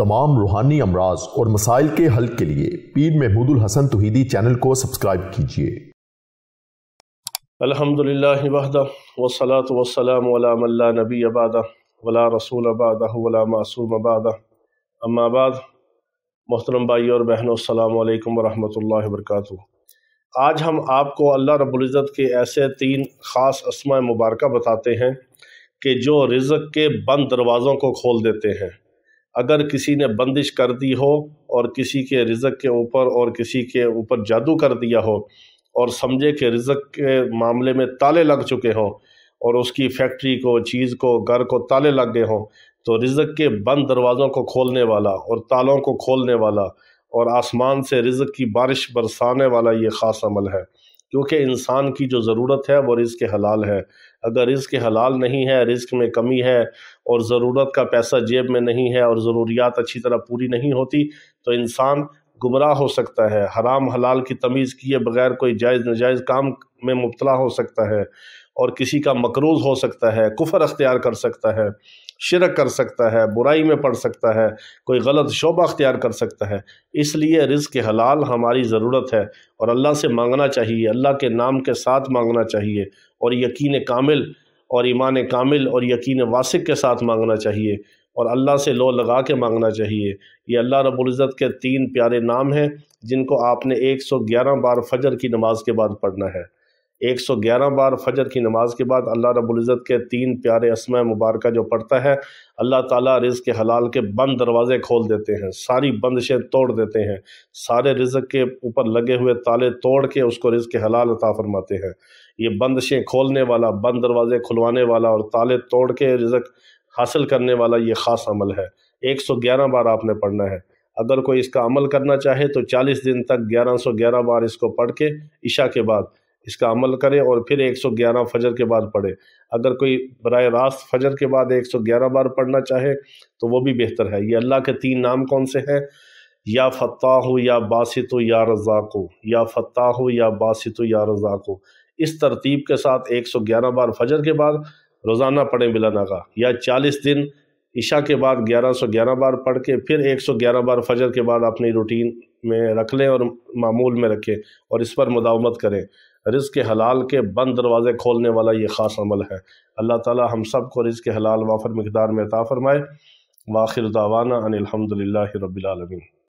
तमाम रूहानी अमराज और मसाइल के हल के लिए पीर महमूदुल हसन तौहीदी चैनल को सब्सक्राइब कीजिए। अल्हम्दुलिल्लाहि वहदा वस्सलातु वस्सलामु अला मन ला नबिय्य बअदा वला रसूल बअदहु वला मासूम बअदा अम्मा बाद। मोहतरम भाई और बहनों, अस्सलामु अलैकुम वरहमतुल्लाहि वबरकातुहू। आज हम आपको अल्लाह रब्बुल इज़्ज़त के ऐसे 3 ख़ास अस्मा मुबारका बताते हैं कि जो रिज़्क़ के बंद दरवाज़ों को खोल देते हैं। अगर किसी ने बंदिश कर दी हो और किसी के रिज़्क़ के ऊपर और किसी के ऊपर जादू कर दिया हो और समझे कि रिज़्क़ के मामले में ताले लग चुके हों और उसकी फैक्ट्री को, चीज़ को, घर को ताले लग गए हों, तो रिज़्क़ के बंद दरवाज़ों को खोलने वाला और तालों को खोलने वाला और आसमान से रिज़्क़ की बारिश बरसाने वाला ये ख़ास अमल है। क्योंकि इंसान की जो ज़रूरत है वो रिज़्क़ हलाल है। अगर रिज़्क़ हलाल नहीं है, रिज़्क़ में कमी है और ज़रूरत का पैसा जेब में नहीं है और ज़रूरियात अच्छी तरह पूरी नहीं होती, तो इंसान गुमराह हो सकता है, हराम हलाल की तमीज़ किए बगैर कोई जायज़ नाजायज़ काम में मुब्तला हो सकता है और किसी का मकरूज़ हो सकता है, कुफ़र अख्तियार कर सकता है, शिरक कर सकता है, बुराई में पड़ सकता है, कोई गलत शोबा अख्तियार कर सकता है। इसलिए रिज़्क़ हलाल हमारी ज़रूरत है और अल्लाह से मांगना चाहिए, अल्लाह के नाम के साथ मांगना चाहिए और यकीन कामिल और ईमान कामिल और यकीन वासिक के साथ मांगना चाहिए और अल्लाह से लो लगा के मांगना चाहिए। ये अल्लाह रब्बुल इज़्ज़त के 3 प्यारे नाम हैं जिनको आपने 111 बार फजर की नमाज के बाद पढ़ना है। 111 बार फजर की नमाज के बाद अल्लाह रब्बुल इज़्ज़त के 3 प्यारे अस्मा मुबारका जो पढ़ता है, अल्लाह ताला रिज़्क़ के हलाल के बंद दरवाज़े खोल देते हैं, सारी बंदिशें तोड़ देते हैं, सारे रिज़्क़ के ऊपर लगे हुए ताले तोड़ के उसको रिज़्क़ हलाल अता फरमाते हैं। ये बंदिशें खोलने वाला, बंद दरवाज़े खुलवाने वाला और ताले तोड़ के रिज़्क़ हासिल करने वाला ये ख़ास अमल है। 111 बार आपने पढ़ना है। अगर कोई इसका अमल करना चाहे तो 40 दिन तक 1111 बार इसको पढ़ के इशा के बाद इसका अमल करे और फिर 111 फजर के बाद पढ़े। अगर कोई बराह रास्त फजर के बाद 111 बार पढ़ना चाहे तो वो भी बेहतर है। ये अल्लाह के 3 नाम कौन से हैं? या फत्ताहु, या बासितु, या रज़ाक़ु। या फत्ताहु, या बासितु, या रज़ाक़ु। इस तरतीब के साथ 111 बार फजर के बाद रोज़ाना पढ़ें बिला नागा, या 40 दिन इशा के बाद 1111 बार पढ़ के फिर 111 बार फजर के बाद अपनी रूटीन में रख लें और मामूल में रखें और इस पर मुदावमत करें। रिज़्क़ हलाल के बंद दरवाज़े खोलने वाला ये ख़ास अमल है। अल्लाह ताला हम सब को रिज़्क़ हलाल वाफर मिक़दार में अता फ़रमाए। व आखिर दावाना अनिल हम्दुलिल्लाहि रब्बिल आलमीन।